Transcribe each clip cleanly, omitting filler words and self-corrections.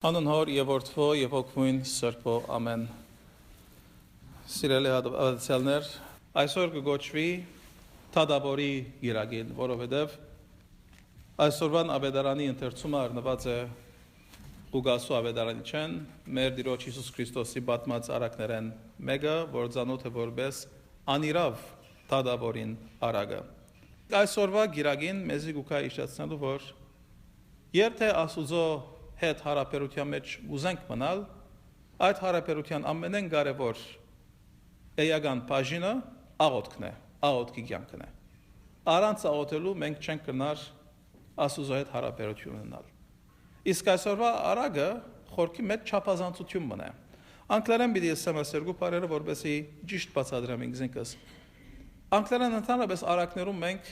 Անուն հոր եւ որդվո եւ հոգվույն սրբո ամեն։ Սիրելի հավատացյալներ, այսօր կգոչվի Թադավորի գիրագին, որովհետեւ այսօրվան ավետարանի ընթերցումը առնված է Ղուկասու ավետարանի չեն, մեր Տիրոջ Հիսուս Քրիստոսի պատմած արակներեն մեկը, որ ցանոթ է որպես անիրավ Թադավորին արագը։ Այսօրվա գիրագին մեզի գուկա իշացնելու, որ եթե Աստուծո հետ հարաբերության մեջ ուզենք մնալ, այդ հարաբերության ամենեն կարևոր էական բաժինը աղոթքն է, աղոթքի կյանքն է։ Առանց աղոթելու մենք չենք կնար Աստուծո հետ հարաբերություն ունենալ։ Իսկ այսօրվա արագը խորքի մեջ չափազանցություն մնա։ Անգլերեն պիտի ասեմ երկու բառերը, որպեսզի ճիշտ բացատրեմ ինքս։ Անգլերեն ընդհանրապես արակներում մենք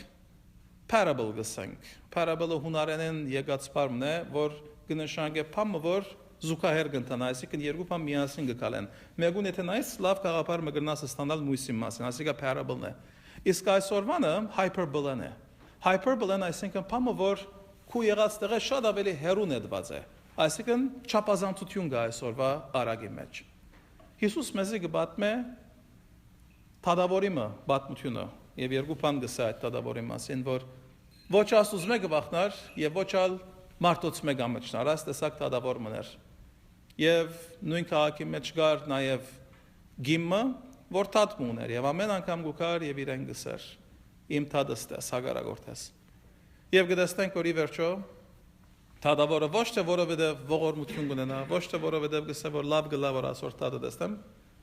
parable գսենք։ Parable-ը հունարենեն եկած բառն է, որ կնշանակե բամը, որ զուգահեռ կընթանա, այսինքն երկու բան միասին կգալեն։ Մեկուն եթե նայես լավ գաղափար մը կգնաս ստանալ մույսի մասին, այսինքն parable-ն է։ Իսկ այսօրվանը hyperbole-ն է։ Hyperbole-ն այսինքն բամը, որ քու եղած տեղը շատ ավելի հեռուն է դված է։ Այսինքն չափազանցություն կա այսօրվա արագի մեջ։ Հիսուս մեզի կպատմե Թադավորի պատմությունը եւ երկու բան գսա այդ Թադավորի մասին, որ ոչ Աստուծո մեկը վախնար եւ ոչ ալ մարդոց մեկ ամեջնար, այս տեսակ Թադավոր մներ։ Եվ նույն քաղաքի մեջ կար նաև գիմը, որ թատմ ուներ, եւ ամեն անգամ գուքար եւ իրեն գսեր, իմ թադս տես, հագարագորտես։ Եվ գտեսնենք, որ ի վերջո Թադավորը ոչ թե որովհետեւ ողորմություն կունենա, ոչ թե որովհետեւ գսե, որ լավ գլա, որ ասոր թադը տեսնեմ,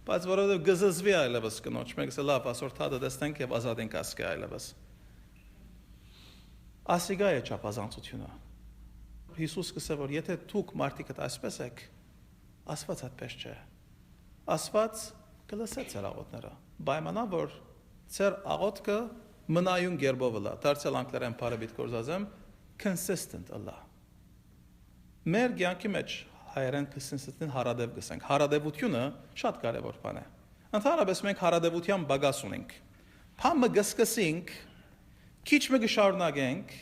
բայց որովհետեւ գզզվի այլևս կնոջ, մենք գսե լավ ասոր թադը տեսնենք եւ ազատենք ասկե այլևս։ Ասիգա է չափազանցությունը։ Հիսուս կսե, որ եթե դուք մարդիկդ այսպես եք, Աստված այդպես չէ։ Աստված կլսե ձեր աղոթները, պայմանա, որ ձեր աղոթքը մնայուն գերբով լա, դարձյալ անգլերեն բառը պիտի գործածեմ, consistent լա։ Մեր կյանքի մեջ հայերեն consistent հարադեվ գսենք։ Հարադևությունը շատ կարևոր բան է։ Ընդհանրապես մենք հարադևության բագաս ունենք։ Փամը գսկսենք, քիչ մը գշարունակենք,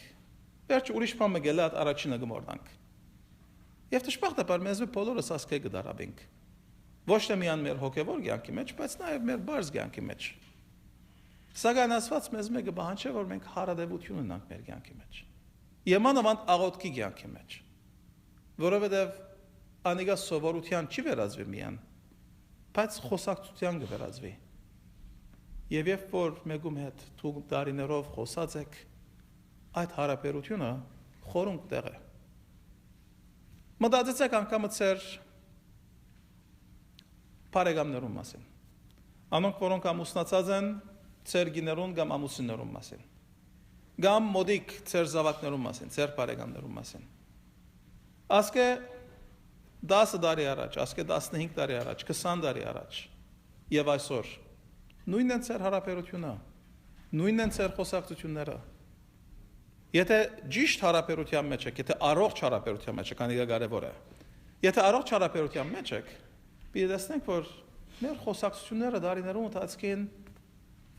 վերջ ուրիշ բան մը գելա առաջինը գմորնանք։ Եվ դժբախտաբար մեզ բոլորս ասկե գդարաբենք։ Ոչ թե միան մեր հոգևոր կյանքի մեջ, բայց նաև մեր բարձ կյանքի մեջ։ Սակայն Աստված մեզ մեկը բանջե, որ մենք հարադևություն ունենանք մեր կյանքի մեջ։ Եմանավանդ աղոթքի կյանքի մեջ։ Որովհետև անիկա սովորության չի վերածվի միան, բայց խոսակցության կվերածվի։ Եվ երբ որ մեկում հետ դուք տարիներով խոսած եք, այդ հարաբերությունը խորունկ տեղ է։ Մտածեցեք անգամ ձեր բարեկամներուն մասին։ Անոնք, որոնք ամուսնացած են, ձեր գիներուն կամ ամուսիններուն մասին։ Կամ մոդիկ ձեր զավակներուն մասին, ձեր բարեկամներուն մասին։ Ասկե 10 տարի առաջ, ասկե 15 տարի առաջ, 20 տարի առաջ եւ այսօր նույնն են ձեր հարաբերությունը, նույնն են ձեր խոսակցությունները։ Եթե ճիշտ հարաբերության մեջ եք, եթե առողջ հարաբերության մեջ եք, անկա կարևոր է։ Եթե առողջ հարաբերության մեջ եք, պիտի տեսնենք, որ մեր խոսակցությունները դարիներում ընթացքին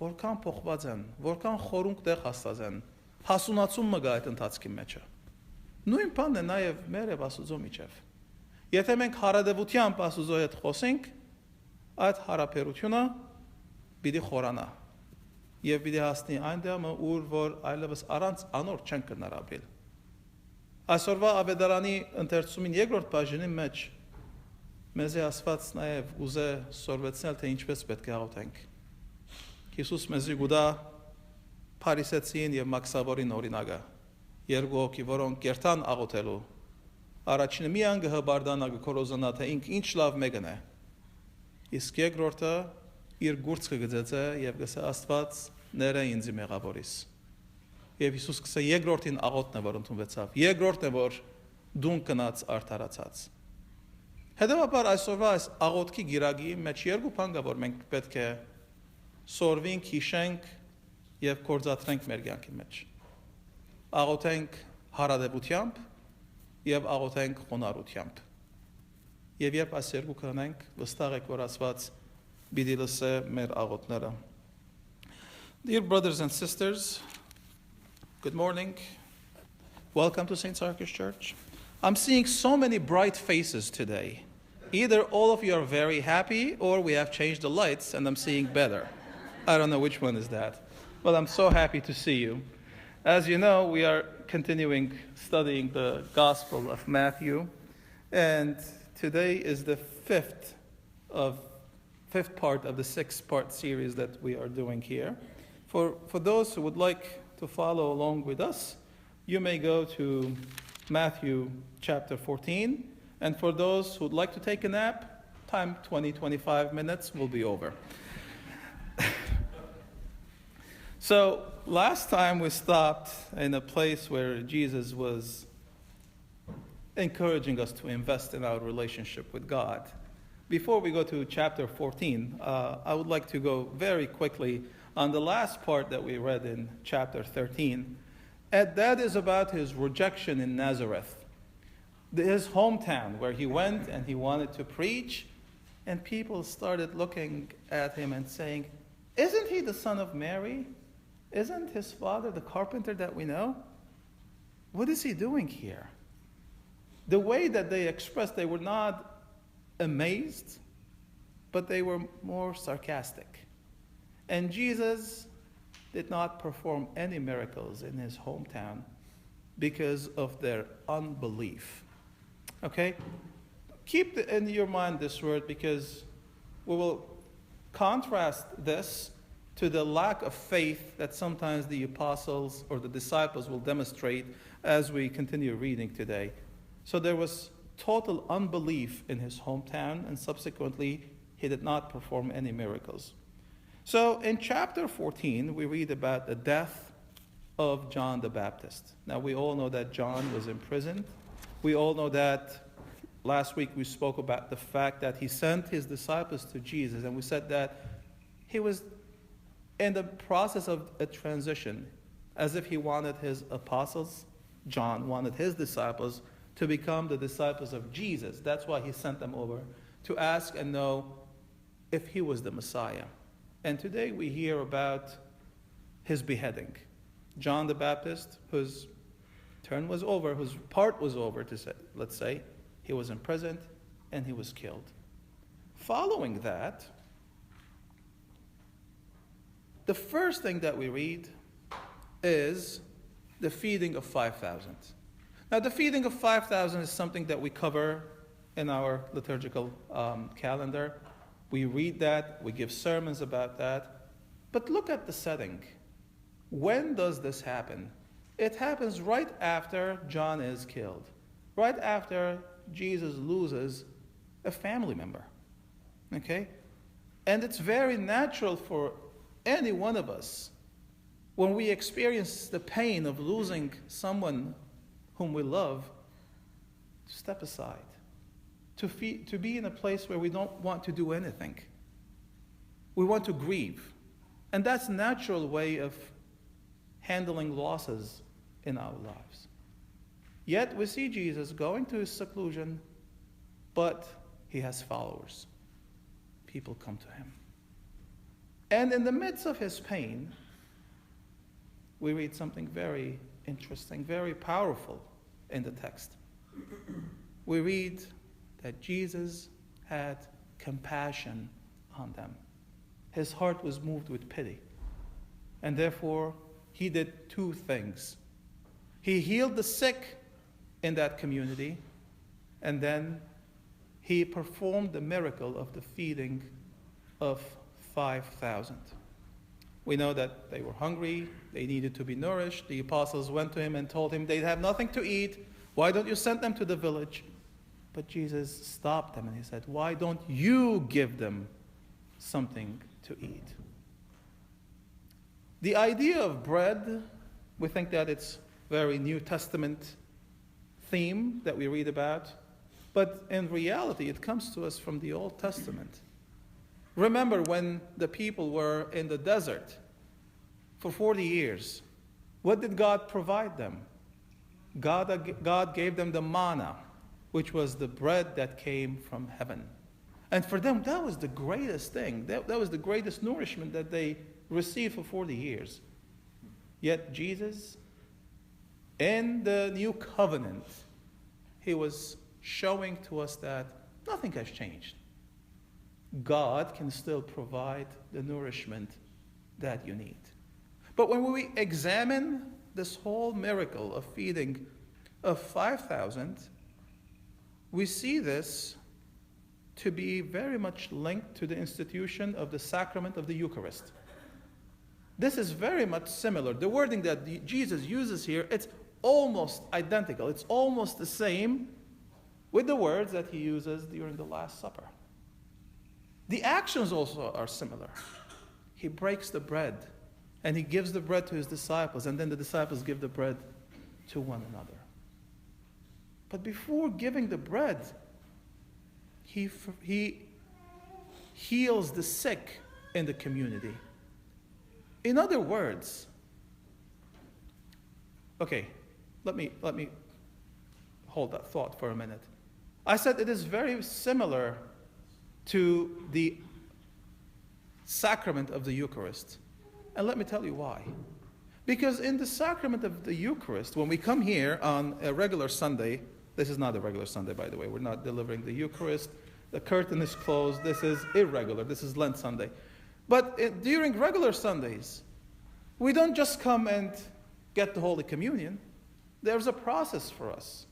որքան փոխված են, որքան խորունկ տեղ հաստած են, հասունացում մը գա այդ ընթացքի մեջը։ Նույն բանն է նաև մեր եւ Աստուծո միջև։ Եթե մենք հարադևությամբ Աստուծո հետ խոսենք, այդ հարաբերությունը պիտի խորանա եւ պիտի հասնի այնտեղ, ուր որ այլևս առանց անոր չեն կնար ապրել։ Այսօրվա ավետարանի ընթերցումին երկրորդ բաժինի մեջ մեզ է ասված նաև ուզե սորվեցնել, թե ինչպես պետք է աղոթենք։ Հիսուս մեզի գուտա Փարիսեցին եւ Մաքսավորին օրինակը, երկու հոգի, որոնք կերտան աղոթելու։ Առաջինը միան գհբարդանա գորոզանա, թե ինչ լավ մեկն է։ Իսկ երկրորդը իր գուրծքը գծեցե եւ գսե Աստված ները ինձ մեղավորիս։ Եվ Հիսուս գսե երկրորդին աղոթն է, որ ընդունվեցավ։ Երկրորդն է, որ դուն կնաց արդարացած։ Հետևաբար այսօրվա այս աղոթքի գիրագի մեջ երկու բան կա, որ մենք պետք է սորվենք, հիշենք եւ կործատրենք մեր կյանքի մեջ։ Աղոթենք հարադեպությամբ եւ աղոթենք խոնարհությամբ։ Եվ երբ այս երկու կանենք, վստահ եք, որ Աստված պիտի լսե մեր աղոթները։ Dear brothers and sisters, good morning. Welcome to St. Sarkis Church. I'm seeing so many bright faces today. Either all of you are very happy, or we have changed the lights and I'm seeing better. I don't know which one is that. But I'm so happy to see you. As you know, we are continuing studying the Gospel of Matthew. And today is the fifth part of the 6-part series that we are doing here. For those who would like to follow along with us, you may go to Matthew chapter 14. And for those who would like to take a nap, time 20-25 minutes will be over. So last time we stopped in a place where Jesus was encouraging us to invest in our relationship with God. Before we go to chapter 14, I would like to go very quickly on the last part that we read in chapter 13. And that is about his rejection in Nazareth, his hometown where he went and he wanted to preach. And people started looking at him and saying, "Isn't he the son of Mary? Isn't his father the carpenter that we know? What is he doing here?" The way that they expressed, they were not amazed, but they were more sarcastic. And Jesus did not perform any miracles in his hometown because of their unbelief. Okay? Keep in your mind this word, because we will contrast this to the lack of faith that sometimes the apostles or the disciples will demonstrate as we continue reading today. So there was total unbelief in his hometown, and subsequently he did not perform any miracles. So in chapter 14, we read about the death of John the Baptist. Now we all know that John was imprisoned. We all know that last week we spoke about the fact that he sent his disciples to Jesus, and we said that he was in the process of a transition, as if he wanted his apostles, John wanted his disciples to become the disciples of Jesus. That's why he sent them over to ask and know if he was the Messiah. And today we hear about his beheading. John the Baptist, whose turn was over, whose part was over, let's say, he was imprisoned and he was killed. Following that, the first thing that we read is the feeding of 5,000. Now, the feeding of 5,000 is something that we cover in our liturgical calendar. We read that, we give sermons about that. But look at the setting. When does this happen? It happens right after John is killed, right after Jesus loses a family member. Okay? And it's very natural for any one of us, when we experience the pain of losing someone whom we love, to step aside, to be in a place where we don't want to do anything. We want to grieve. And that's a natural way of handling losses in our lives. Yet we see Jesus going to his seclusion, but he has followers. People come to him. And in the midst of his pain, we read something very interesting, very powerful in the text. We read that Jesus had compassion on them. His heart was moved with pity. And therefore, he did two things. He healed the sick in that community, and then he performed the miracle of the feeding of 5,000. We know that they were hungry, they needed to be nourished. The apostles went to him and told him they'd have nothing to eat. Why don't you send them to the village? But Jesus stopped them and he said, "Why don't you give them something to eat?" The idea of bread, we think that it's very New Testament theme that we read about, but in reality it comes to us from the Old Testament. Remember when the people were in the desert for 40 years, what did God provide them? God gave them the manna, which was the bread that came from heaven. And for them, that was the greatest thing. That was the greatest nourishment that they received for 40 years. Yet Jesus, in the new covenant, he was showing to us that nothing has changed. God can still provide the nourishment that you need. But when we examine this whole miracle of feeding of 5,000, we see this to be very much linked to the institution of the sacrament of the Eucharist. This is very much similar. The wording that Jesus uses here, it's almost identical. It's almost the same with the words that he uses during the Last Supper. The actions also are similar. He breaks the bread, and he gives the bread to his disciples, and then the disciples give the bread to one another. But before giving the bread, he heals the sick in the community. In other words, okay, let me hold that thought for a minute. I said it is very similar to the sacrament of the Eucharist. And let me tell you why. Because in the sacrament of the Eucharist, when we come here on a regular Sunday, this is not a regular Sunday, by the way. We're not delivering the Eucharist. The curtain is closed. This is irregular. This is Lent Sunday. But during regular Sundays, we don't just come and get the Holy Communion. There's a process for us.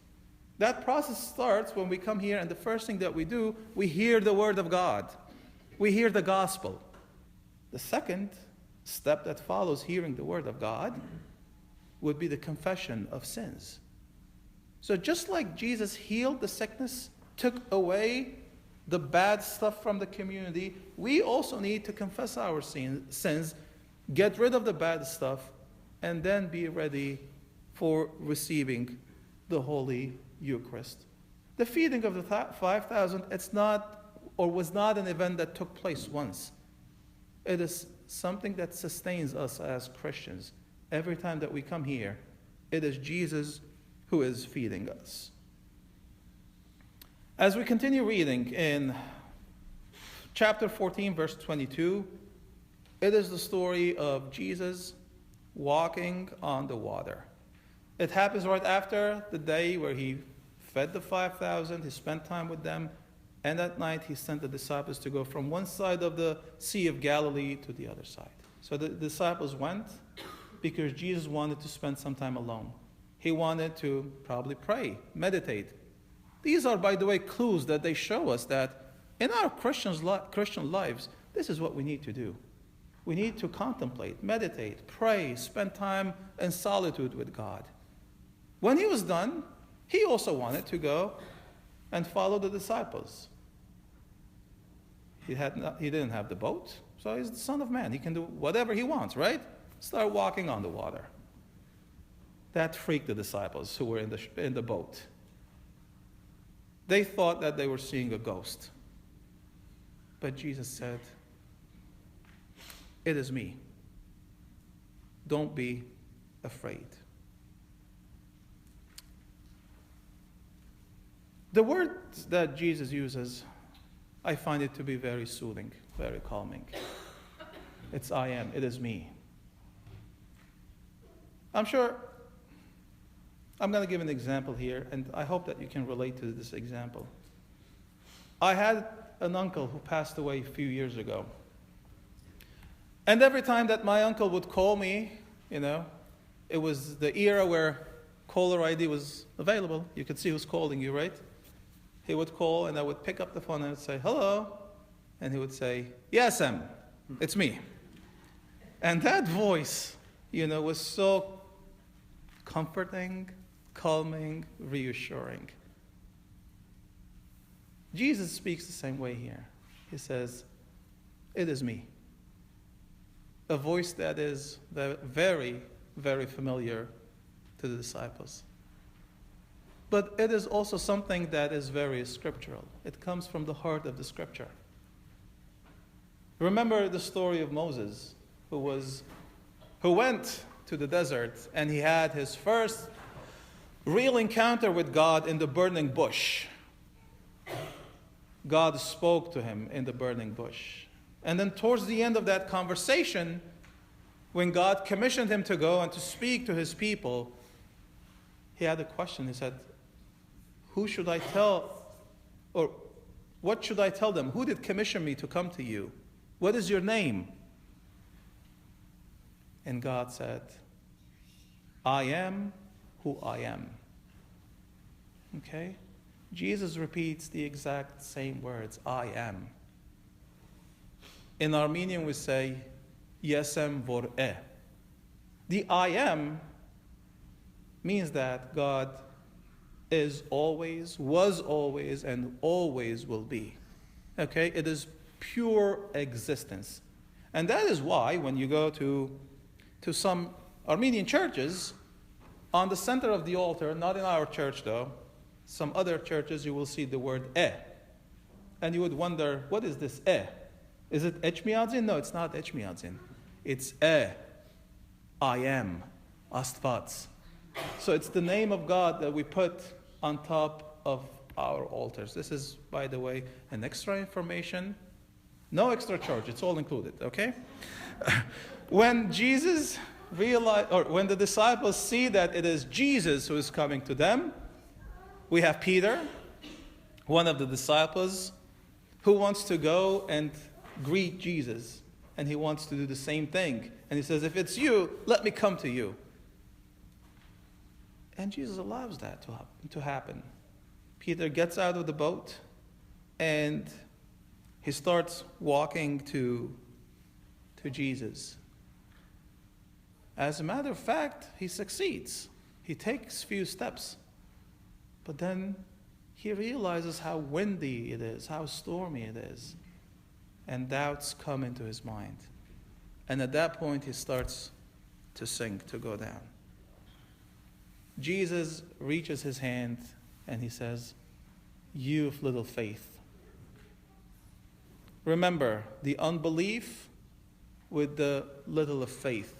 That process starts when we come here, and the first thing that we do, we hear the Word of God. We hear the Gospel. The second step that follows hearing the Word of God would be the confession of sins. So just like Jesus healed the sickness, took away the bad stuff from the community, we also need to confess our sins, get rid of the bad stuff, and then be ready for receiving the Holy Eucharist. The feeding of the 5,000, it's not, or was not, an event that took place once. It is something that sustains us as Christians. Every time that we come here, it is Jesus who is feeding us. As we continue reading in chapter 14, verse 22, it is the story of Jesus walking on the water. It happens right after the day where he fed the 5,000, he spent time with them, and at night he sent the disciples to go from one side of the Sea of Galilee to the other side. So the disciples went because Jesus wanted to spend some time alone. He wanted to probably pray, meditate. These are, by the way, clues that they show us that in our Christian lives, this is what we need to do. We need to contemplate, meditate, pray, spend time in solitude with God. When he was done, he also wanted to go and follow the disciples. He didn't have the boat, so he's the Son of Man. He can do whatever he wants, right? Start walking on the water. That freaked the disciples who were in the boat. They thought that they were seeing a ghost. But Jesus said, "It is me. Don't be afraid." The words that Jesus uses, I find it to be very soothing, very calming. It's I am, it is me. I'm sure I'm going to give an example here, and I hope that you can relate to this example. I had an uncle who passed away a few years ago. And every time that my uncle would call me, it was the era where caller ID was available. You could see who's calling you, right? He would call, and I would pick up the phone and I would say, "Hello." And he would say, "Yes, Em, it's me." And that voice, was so comforting, calming, reassuring. Jesus speaks the same way here. He says, "It is me." A voice that is very, very familiar to the disciples. But it is also something that is very scriptural. It comes from the heart of the scripture. Remember the story of Moses, who went to the desert, and he had his first real encounter with God in the burning bush. God spoke to him in the burning bush. And then towards the end of that conversation, when God commissioned him to go and to speak to his people, he had a question. He said, who should I tell, or what should I tell them? Who did commission me to come to you? What is your name? And God said, I am who I am. Okay? Jesus repeats the exact same words, I am. In Armenian we say, Yesem vor e. The I am means that God is always, was always, and always will be. Okay? It is pure existence. And that is why when you go to some Armenian churches, on the center of the altar, not in our church though, some other churches you will see the word E. And you would wonder, what is this E? Is it Echmiadzin? No, it's not Echmiadzin. It's E. I am. Astvats. So it's the name of God that we put on top of our altars. This is, by the way, an extra information. No extra charge. It's all included, okay? When Jesus realized, or when the disciples see that it is Jesus who is coming to them, we have Peter, one of the disciples, who wants to go and greet Jesus. And he wants to do the same thing. And he says, if it's you, let me come to you. And Jesus allows that to happen. Peter gets out of the boat and he starts walking to Jesus. As a matter of fact, he succeeds. He takes a few steps. But then he realizes how windy it is, how stormy it is. And doubts come into his mind. And at that point, he starts to sink, to go down. Jesus reaches his hand and he says, you of little faith. Remember, the unbelief with the little of faith.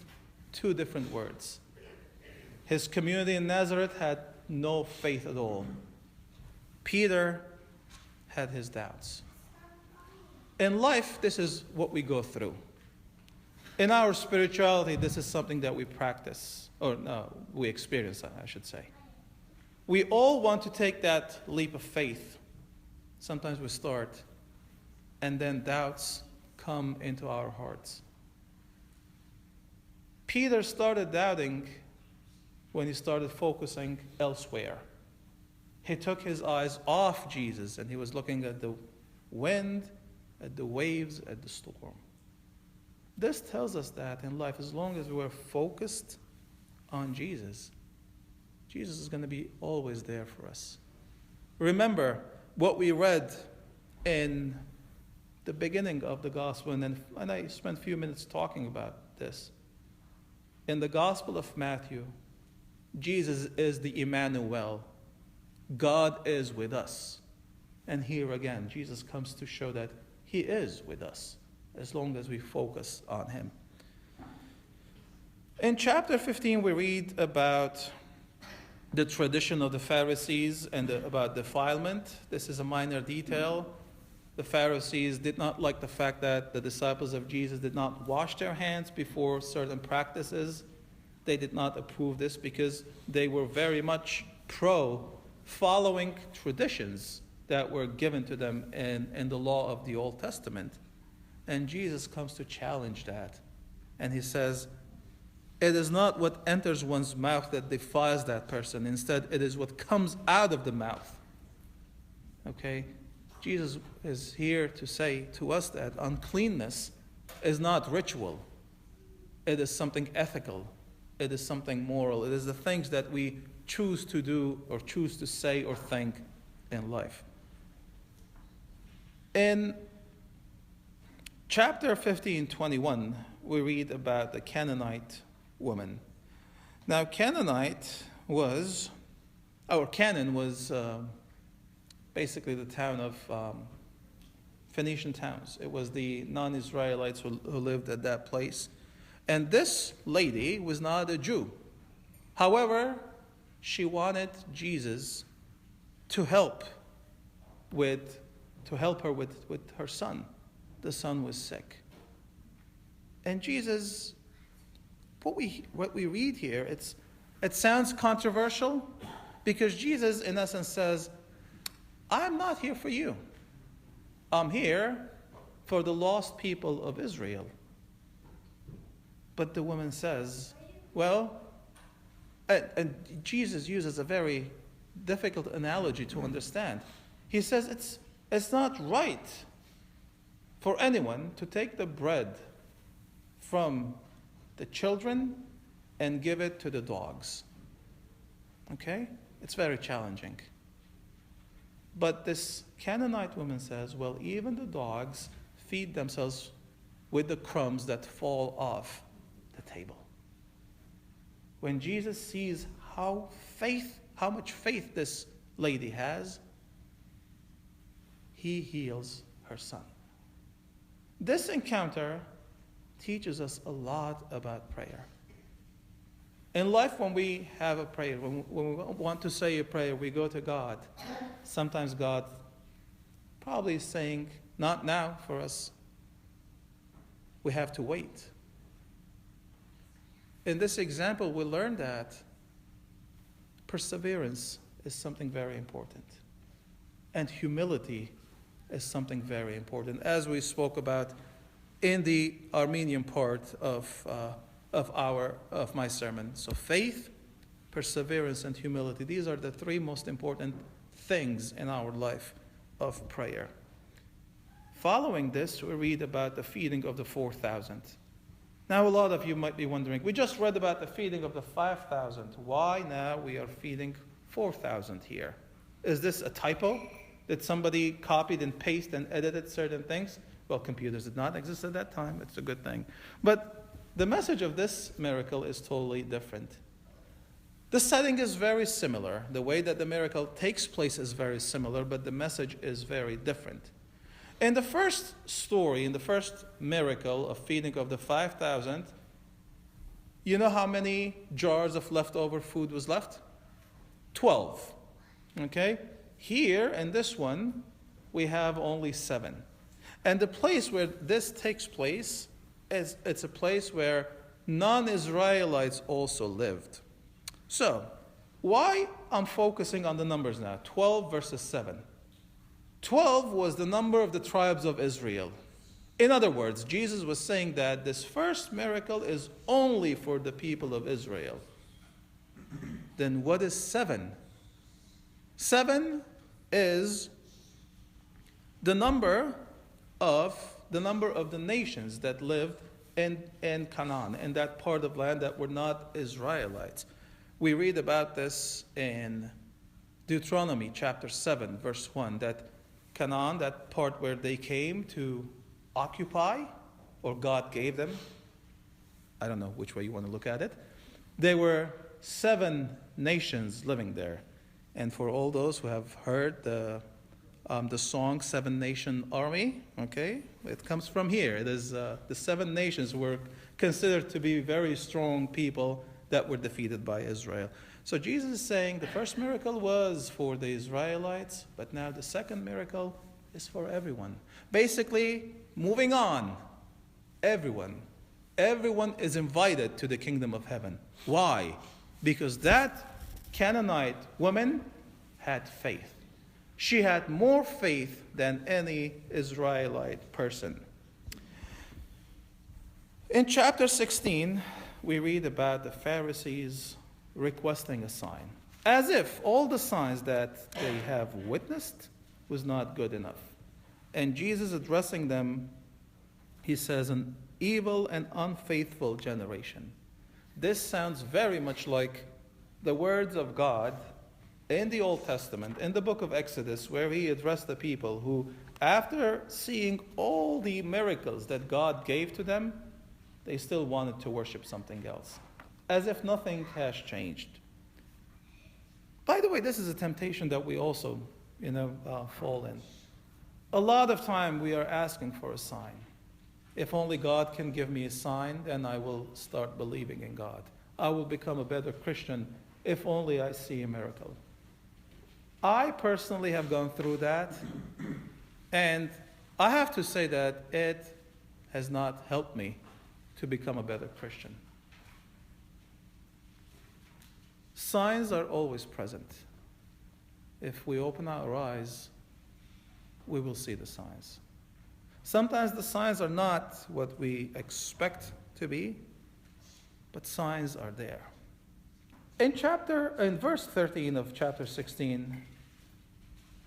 Two different words. His community in Nazareth had no faith at all. Peter had his doubts. In life, this is what we go through. In our spirituality, this is something that we practice, or no, we experience, I should say. We all want to take that leap of faith. Sometimes we start, and then doubts come into our hearts. Peter started doubting when he started focusing elsewhere. He took his eyes off Jesus, and he was looking at the wind, at the waves, at the storm. This tells us that in life, as long as we're focused on Jesus, Jesus is going to be always there for us. Remember what we read in the beginning of the gospel, and I spent a few minutes talking about this. In the Gospel of Matthew, Jesus is the Emmanuel. God is with us. And here again, Jesus comes to show that he is with us, as long as we focus on him. In chapter 15, we read about the tradition of the Pharisees and about defilement. This is a minor detail. The Pharisees did not like the fact that the disciples of Jesus did not wash their hands before certain practices. They did not approve this because they were very much pro following traditions that were given to them in the law of the Old Testament. And Jesus comes to challenge that. And he says, it is not what enters one's mouth that defiles that person. Instead, it is what comes out of the mouth. Okay? Jesus is here to say to us that uncleanness is not ritual. It is something ethical. It is something moral. It is the things that we choose to do or choose to say or think in life. In chapter 15:21, we read about the Canaanite woman. Now, Canaan was basically the town of Phoenician towns. It was the non-Israelites who lived at that place. And this lady was not a Jew. However, she wanted Jesus to help her with her son. The son was sick. And Jesus, what we read here, it sounds controversial because Jesus, in essence, says, I'm not here for you. I'm here for the lost people of Israel. But the woman says, well, and Jesus uses a very difficult analogy to understand. He says it's not right for anyone to take the bread from the children and give it to the dogs. Okay? It's very challenging. But this Canaanite woman says, well, even the dogs feed themselves with the crumbs that fall off the table. When Jesus sees how much faith this lady has, he heals her son. This encounter teaches us a lot about prayer. In life, when we have a prayer, when we want to say a prayer, we go to God. Sometimes God probably is saying, not now for us. We have to wait. In this example, we learn that perseverance is something very important. And humility is something very important, as we spoke about in the Armenian part of my sermon. So faith, perseverance, and humility, these are the three most important things in our life of prayer. Following this, we read about the feeding of the 4,000. Now, a lot of you might be wondering, we just read about the feeding of the 5,000. Why now we are feeding 4,000 here? Is this a typo? Did somebody copied and pasted and edited certain things? Well, computers did not exist at that time. It's a good thing. But the message of this miracle is totally different. The setting is very similar. The way that the miracle takes place is very similar, but the message is very different. In the first story, in the first miracle of feeding of the 5,000, you know how many jars of leftover food was left? 12. Okay? Here, in this one, we have only 7. And the place where this takes place it's a place where non-Israelites also lived. So, why I'm focusing on the numbers now? 12 versus 7. 12 was the number of the tribes of Israel. In other words, Jesus was saying that this first miracle is only for the people of Israel. Then what is 7? 7 is the number of the nations that lived in Canaan, in that part of land that were not Israelites. We read about this in Deuteronomy chapter 7, verse 1, that Canaan, that part where they came to occupy, or God gave them, I don't know which way you want to look at it, there were 7 nations living there. And for all those who have heard the song Seven Nation Army, okay, it comes from here. It is the 7 nations were considered to be very strong people that were defeated by Israel. So Jesus is saying the first miracle was for the Israelites, but now the second miracle is for everyone. Basically, moving on, everyone is invited to the kingdom of heaven. Why? Because that Canaanite woman had faith. She had more faith than any Israelite person. In chapter 16, we read about the Pharisees requesting a sign, as if all the signs that they have witnessed was not good enough. And Jesus addressing them, he says, an evil and unfaithful generation. This sounds very much like the words of God in the Old Testament, in the book of Exodus, where he addressed the people who, after seeing all the miracles that God gave to them, they still wanted to worship something else, as if nothing has changed. By the way, this is a temptation that we also, fall in. A lot of time we are asking for a sign. If only God can give me a sign, then I will start believing in God. I will become a better Christian if only I see a miracle. I personally have gone through that, and I have to say that it has not helped me to become a better Christian. Signs are always present. If we open our eyes, we will see the signs. Sometimes the signs are not what we expect to be, but signs are there. In verse 13 of chapter 16,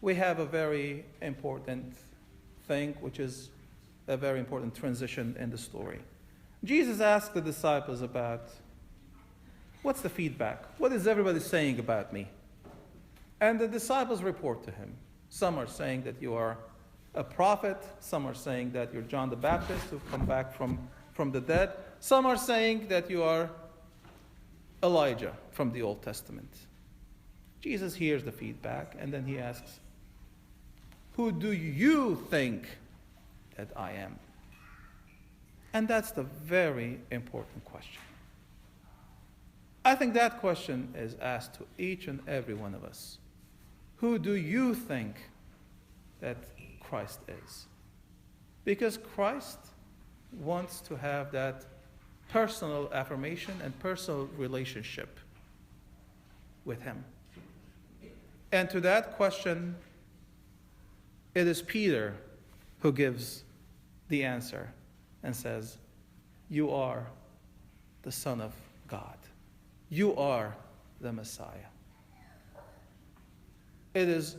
we have a very important thing, which is a very important transition in the story. Jesus asked the disciples about, what's the feedback? What is everybody saying about me? And the disciples report to him. Some are saying that you are a prophet. Some are saying that you're John the Baptist who've come back from the dead. Some are saying that you are Elijah from the Old Testament. Jesus hears the feedback, and then he asks, who do you think that I am? And that's the very important question. I think that question is asked to each and every one of us. Who do you think that Christ is? Because Christ wants to have that personal affirmation and personal relationship with him. And to that question, it is Peter who gives the answer and says, you are the Son of God. You are the Messiah. It is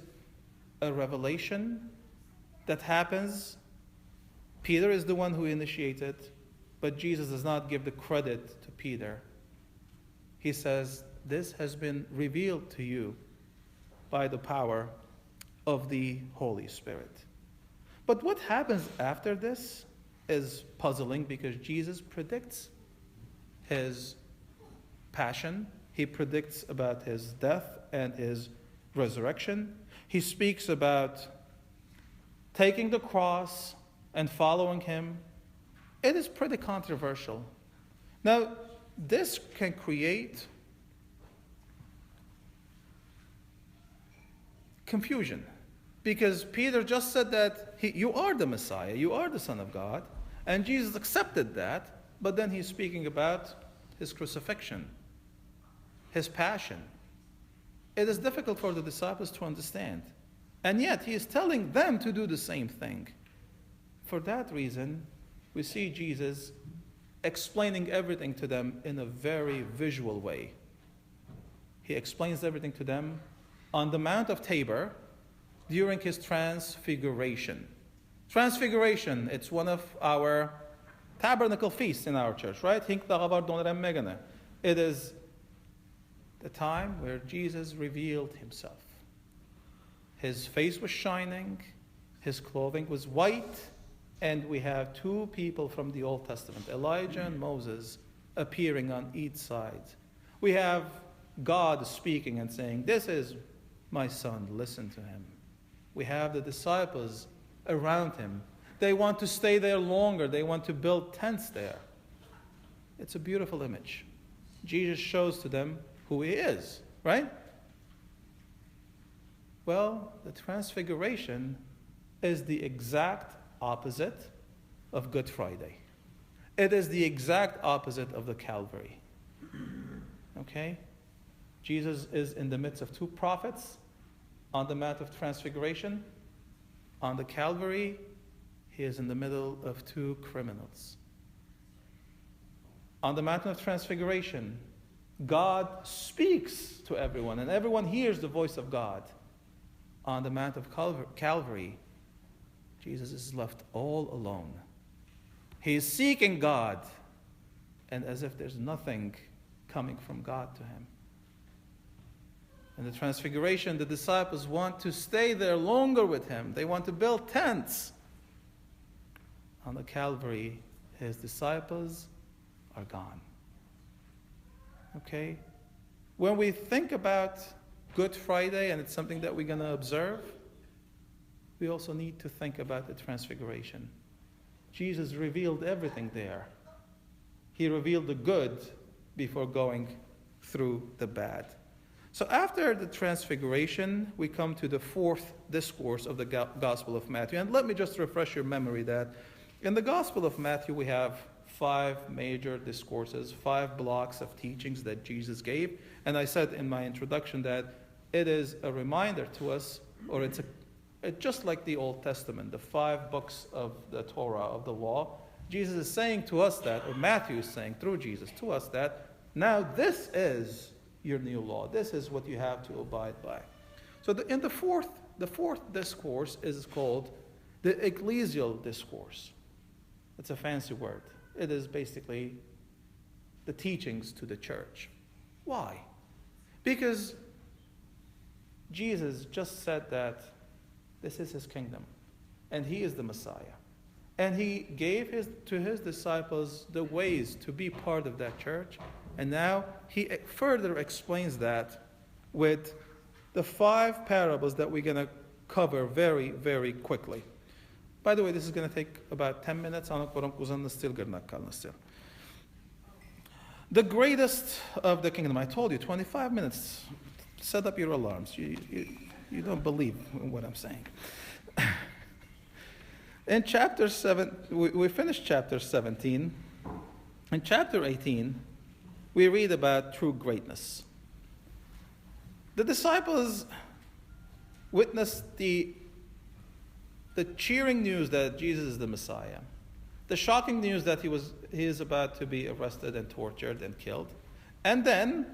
a revelation that happens. Peter is the one who initiated, but Jesus does not give the credit to Peter. He says, this has been revealed to you by the power of the Holy Spirit. But what happens after this is puzzling, because Jesus predicts his passion. He predicts about his death and his resurrection. He speaks about taking the cross and following him. It is pretty controversial. Now, this can create confusion, because Peter just said that you are the Messiah, you are the Son of God, and Jesus accepted that, but then he's speaking about his crucifixion, his passion. It is difficult for the disciples to understand, and yet he is telling them to do the same thing. For that reason, we see Jesus explaining everything to them in a very visual way. He explains everything to them on the Mount of Tabor during his transfiguration. Transfiguration, it's one of our tabernacle feasts in our church, right? It is the time where Jesus revealed himself. His face was shining, his clothing was white, and we have two people from the Old Testament, Elijah and Moses, appearing on each side. We have God speaking and saying, this is my son, listen to him. We have the disciples around him. They want to stay there longer. They want to build tents there. It's a beautiful image. Jesus shows to them who he is, right? Well, the transfiguration is the exact opposite of Good Friday. It is the exact opposite of the Calvary. Okay? Jesus is in the midst of two prophets on the Mount of Transfiguration. On the Calvary, he is in the middle of two criminals. On the Mountain of Transfiguration, God speaks to everyone, and everyone hears the voice of God. On the Mount of Calvary, Jesus is left all alone. He is seeking God, and as if there's nothing coming from God to him. In the Transfiguration, the disciples want to stay there longer with him. They want to build tents. On the Calvary, his disciples are gone. Okay? When we think about Good Friday, and it's something that we're going to observe, we also need to think about the Transfiguration. Jesus revealed everything there. He revealed the good before going through the bad. So after the Transfiguration, we come to the fourth discourse of the Gospel of Matthew. And let me just refresh your memory that in the Gospel of Matthew, we have 5 major discourses, 5 blocks of teachings that Jesus gave. And I said in my introduction that it is a reminder to us, or it's just like the Old Testament, the 5 books of the Torah, of the law. Jesus is saying to us that, or Matthew is saying through Jesus to us that, now this is your new law. This is what you have to abide by. So the fourth discourse is called the ecclesial discourse. It's a fancy word. It is basically the teachings to the church. Why? Because Jesus just said that this is his kingdom, and he is the Messiah. And he gave to his disciples the ways to be part of that church. And now he further explains that with the 5 parables that we're going to cover very, very quickly. By the way, this is going to take about 10 minutes. The greatest of the kingdom. I told you, 25 minutes. Set up your alarms. You don't believe in what I'm saying. In chapter 7, we finished chapter 17. In chapter 18, we read about true greatness. The disciples witnessed the cheering news that Jesus is the Messiah, the shocking news that he is about to be arrested and tortured and killed, and then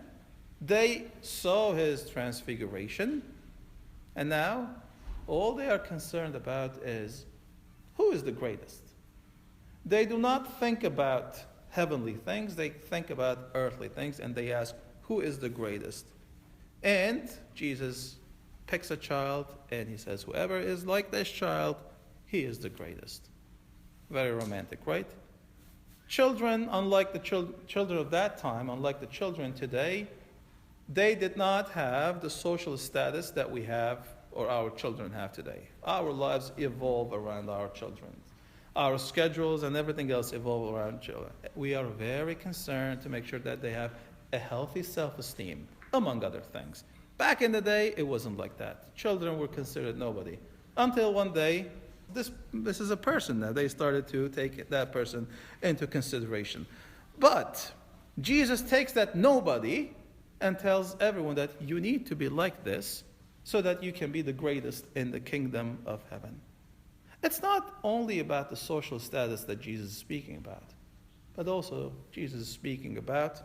they saw his transfiguration, and now all they are concerned about is who is the greatest. They do not think about heavenly things, they think about earthly things, and they ask, who is the greatest? And Jesus picks a child, and he says, whoever is like this child, he is the greatest. Very romantic, right? Children, unlike the children of that time, unlike the children today, they did not have the social status that we have or our children have today. Our lives evolve around our children. Our schedules and everything else evolve around children. We are very concerned to make sure that they have a healthy self-esteem, among other things. Back in the day, it wasn't like that. Children were considered nobody. Until one day, this is a person now. They started to take that person into consideration. But Jesus takes that nobody and tells everyone that you need to be like this so that you can be the greatest in the kingdom of heaven. It's not only about the social status that Jesus is speaking about, but also Jesus is speaking about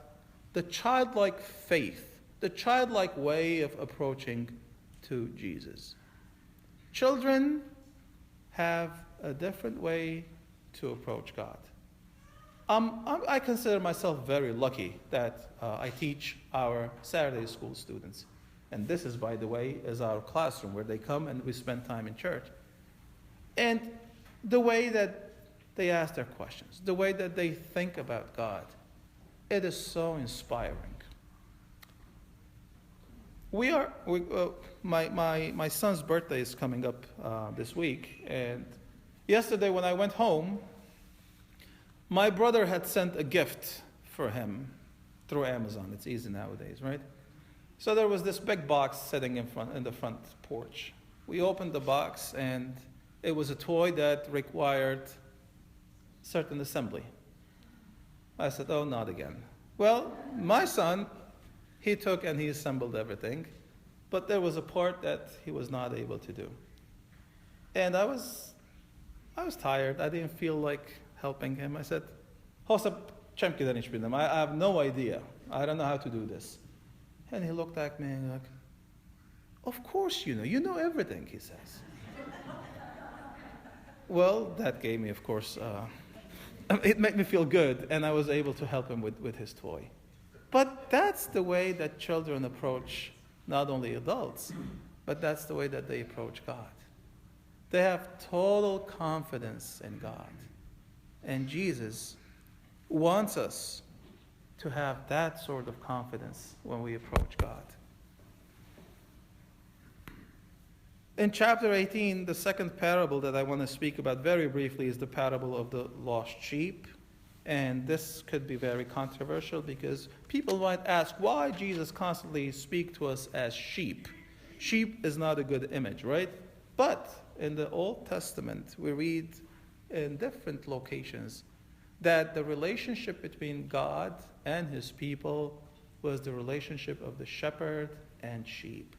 the childlike faith, the childlike way of approaching to Jesus. Children have a different way to approach God. I consider myself very lucky that I teach our Saturday school students. And this is, by the way, is our classroom where they come and we spend time in church. And the way that they ask their questions, the way that they think about God, it is so inspiring. My son's birthday is coming up this week, and yesterday when I went home, my brother had sent a gift for him through Amazon. It's easy nowadays, right? So there was this big box sitting in the front porch. We opened the box, and it was a toy that required certain assembly. I said, oh, not again. Well, my son, he took and he assembled everything, but there was a part that he was not able to do. And I was tired. I didn't feel like helping him. I said, I have no idea. I don't know how to do this. And he looked at me and like, of course you know everything, he says. Well, that gave me, of course, it made me feel good, and I was able to help him with his toy. But that's the way that children approach not only adults, but that's the way that they approach God. They have total confidence in God. And Jesus wants us to have that sort of confidence when we approach God. In chapter 18, the second parable that I want to speak about very briefly is the parable of the lost sheep. And this could be very controversial because people might ask why Jesus constantly speaks to us as sheep. Sheep is not a good image, right? But in the Old Testament, we read in different locations that the relationship between God and his people was the relationship of the shepherd and sheep.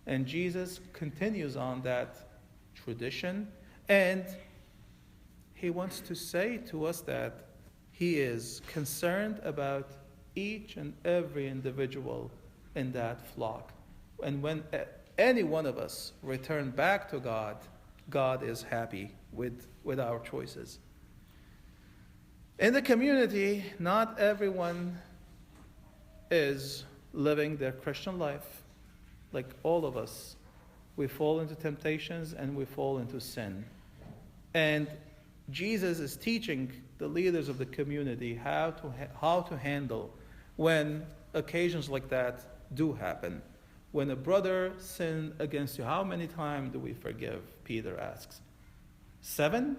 And Jesus continues on that tradition, and he wants to say to us that he is concerned about each and every individual in that flock. And when any one of us return back to God, God is happy with our choices. In the community, not everyone is living their Christian life like all of us. We fall into temptations and we fall into sin. And Jesus is teaching the leaders of the community how to handle when occasions like that do happen. When a brother sins against you, how many times do we forgive? Peter asks. 7?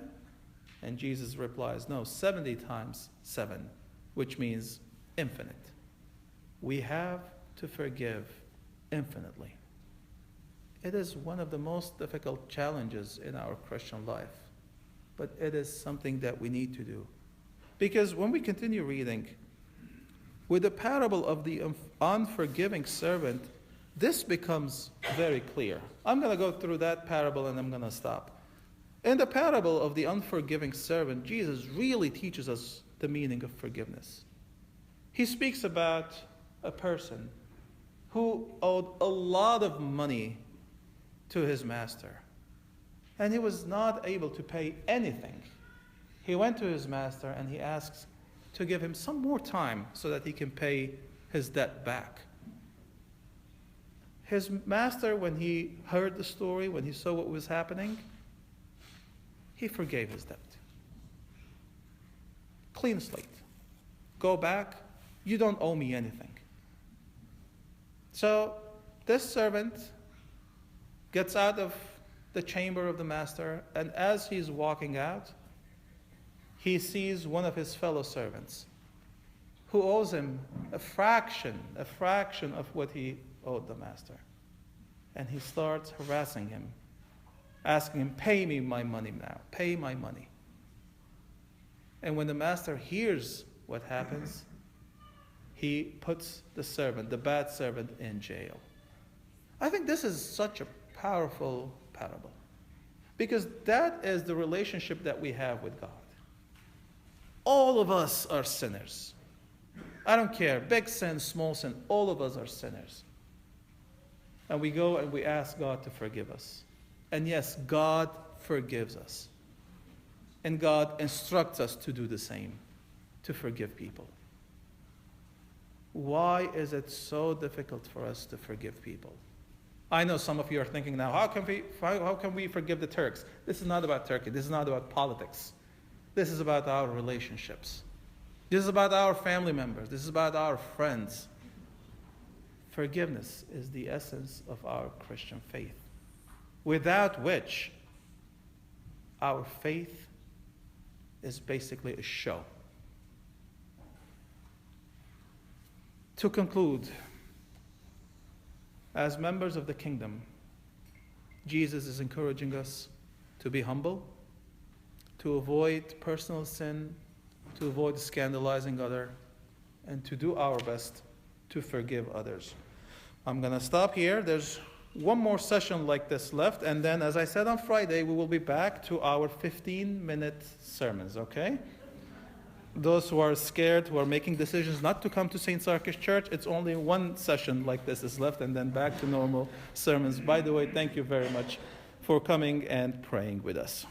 And Jesus replies, no, 70 times 7, which means infinite. We have to forgive infinitely. It is one of the most difficult challenges in our Christian life, but it is something that we need to do. Because when we continue reading, with the parable of the unforgiving servant, this becomes very clear. I'm going to go through that parable and I'm going to stop. In the parable of the unforgiving servant, Jesus really teaches us the meaning of forgiveness. He speaks about a person who owed a lot of money to his master, and he was not able to pay anything. He went to his master and he asks to give him some more time so that he can pay his debt back. His master, when he heard the story, when he saw what was happening, he forgave his debt. Clean slate. Go back. You don't owe me anything. So this servant gets out of the chamber of the master, and as he's walking out, he sees one of his fellow servants who owes him a fraction of what he owed the master. And he starts harassing him, asking him, pay me my money now, pay my money. And when the master hears what happens, he puts the servant, the bad servant, in jail. I think this is such a powerful parable, because that is the relationship that we have with God. All of us are sinners. I don't care, big sin, small sin, all of us are sinners. And we go and we ask God to forgive us. And yes, God forgives us. And God instructs us to do the same, to forgive people. Why is it so difficult for us to forgive people? I know some of you are thinking now, how can we forgive the Turks? This is not about Turkey. This is not about politics. This is about our relationships. This is about our family members. This is about our friends. Forgiveness is the essence of our Christian faith, without which our faith is basically a show. To conclude, as members of the kingdom, Jesus is encouraging us to be humble, to avoid personal sin, to avoid scandalizing others, and to do our best to forgive others. I'm going to stop here. There's one more session like this left, and then, as I said on Friday, we will be back to our 15-minute sermons, okay? Those who are scared, who are making decisions not to come to St. Sarkis Church, it's only one session like this is left, and then back to normal sermons. By the way, thank you very much for coming and praying with us.